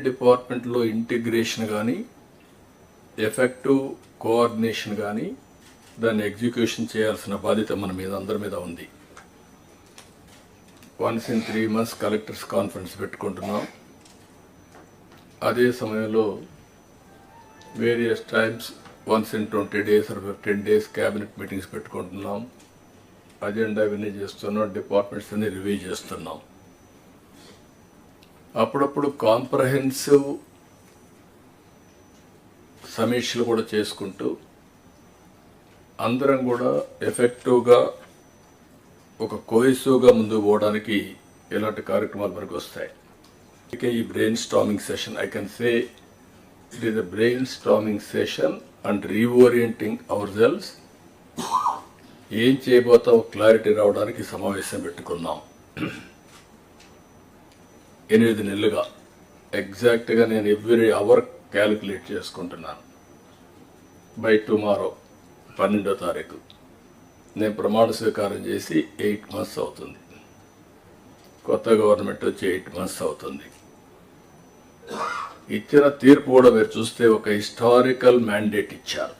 డిపార్ట్మెంట్లో ఇంటిగ్రేషన్ కానీ effective coordination కానీ దాన్ని ఎగ్జిక్యూషన్ చేయాల్సిన బాధ్యత మన మీద అందరి మీద ఉంది. Once in 3 months collectors conference పెట్టుకుంటున్నాం. అదే సమయంలో various times once in 20 days or 15 days cabinet meetings పెట్టుకుంటున్నాం. అజెండా ఇవన్నీ చేస్తున్నాం, డిపార్ట్మెంట్స్ అన్ని రివ్యూ చేస్తున్నాం. అప్పుడప్పుడు కాంప్రహెన్సివ్ సమీక్షలు కూడా చేసుకుంటూ అందరం కూడా ఎఫెక్టివ్గా ఒక కోహెసివ్గా ముందుకు పోవడానికి ఇలాంటి కార్యక్రమాలు మనకు వస్తాయి. ఈ brain storming session, I can say it is a brain storming session and reorienting hour cells. ఏం చేయబోతాం క్లారిటీ రావడానికి సమావేశం పెట్టుకున్నాం. 8 నెలలుగా ఎగ్జాక్ట్గా నేను ఎవ్రీ అవర్ క్యాలిక్యులేట్ చేసుకుంటున్నాను. బై టుమారో 12వ తారీఖు నేను ప్రమాణ స్వీకారం చేసి 8 months అవుతుంది. కొత్త గవర్నమెంట్ వచ్చి 8 months అవుతుంది. ఇచ్చిన తీర్పు కూడా మీరు చూస్తే ఒక హిస్టారికల్ మ్యాండేట్ ఇచ్చారు.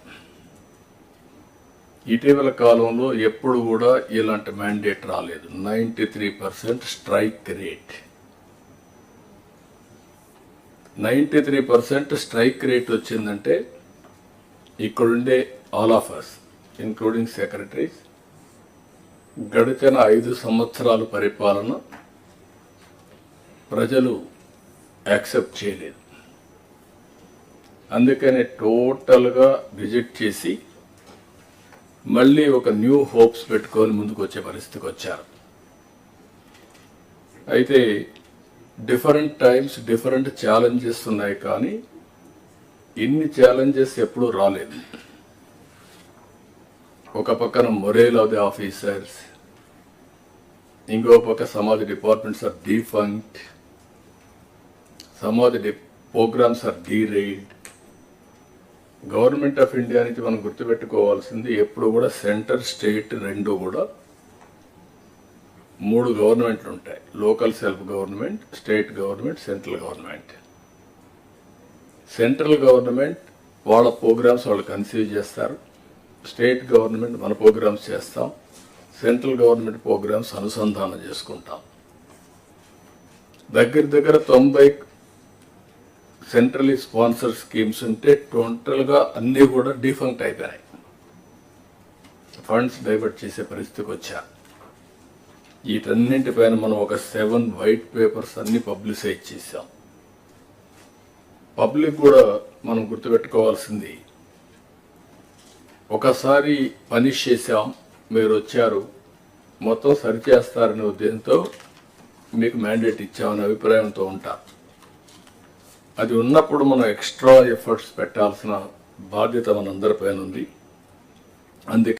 ఇటీవల కాలంలో ఎప్పుడు కూడా ఇలాంటి మ్యాండేట్ రాలేదు. 93% స్ట్రైక్ రేట్. 93% స్ట్రైక్ రేట్ వచ్చిందంటే ఇక్కడుండే all of us including secretaries గడిచిన 5 సంవత్సరాల పరిపాలన ప్రజలు యాక్సెప్ట్ చేయలేదు. అందుకనే టోటల్గా రిజెక్ట్ చేసి మళ్ళీ ఒక న్యూ హోప్స్ పెట్టుకొని ముందుకు వచ్చే పరిస్థితికి వచ్చారు. అయితే డిఫరెంట్ టైమ్స్ డిఫరెంట్ ఛాలెంజెస్ ఉన్నాయి, కానీ ఇన్ని ఛాలెంజెస్ ఎప్పుడూ రాలేదు. ఒక పక్కన మొరేల్ ఆఫ్ ది ఆఫీసర్స్, ఇంకో పక్క some of the departments are defunct, some of the programs are deride. Government of India నుంచి మనం గుర్తుపెట్టుకోవాల్సింది ఎప్పుడు కూడా సెంటర్ స్టేట్ రెండు కూడా 3 గవర్నమెంట్లు ఉంటాయి. Local self government, state government, central government. Central government వాళ్ళ ప్రోగ్రామ్స్ వాళ్ళు కన్సీవ్ చేస్తారు, స్టేట్ గవర్నమెంట్ మన ప్రోగ్రామ్స్ చేస్తాం, సెంట్రల్ గవర్నమెంట్ ప్రోగ్రామ్స్ అనుసంధానం చేసుకుంటాం. దగ్గర 90 సెంట్రలీ స్పాన్సర్ స్కీమ్స్ ఉంటే టోటల్గా అన్నీ కూడా డిఫంక్ట్ అయిపోయినాయి. ఫండ్స్ డైవర్ట్ చేసే పరిస్థితికి వచ్చారు. వీటన్నింటిపైన మనం ఒక 7 white papers అన్ని పబ్లిసైజ్ చేశాం. పబ్లిక్ కూడా మనం గుర్తుపెట్టుకోవాల్సింది, ఒకసారి పనిష్ చేశాం, మీరు వచ్చారు, మొత్తం సరిచేస్తారనే ఉద్దేశంతో మీకు మ్యాండేట్ ఇచ్చామనే అభిప్రాయంతో ఉంటారు. అది ఉన్నప్పుడు మనం ఎక్స్ట్రా ఎఫర్ట్స్ పెట్టాల్సిన బాధ్యత మనందరిపైన ఉంది. అందుకే